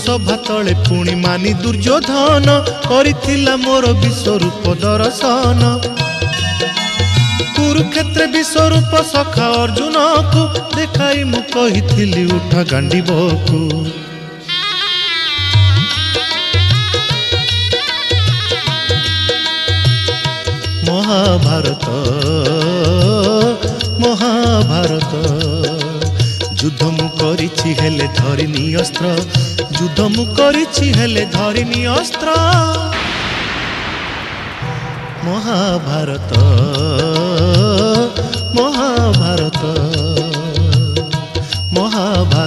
सभा तले पुणी मानी दुर्योधन करिथिला मोर विश्वरूप दर्शन कुरुक्षेत्र विश्वरूप सखा अर्जुन को देखाई मु कहिथिली उठ गांडीबकु महाभारत महाभारत युद्ध मु करिछि हेले धरिनी अस्त्र युद्ध मु करिछि हेले धरिनी अस्त्र महाभारत महाभारत महाभारत।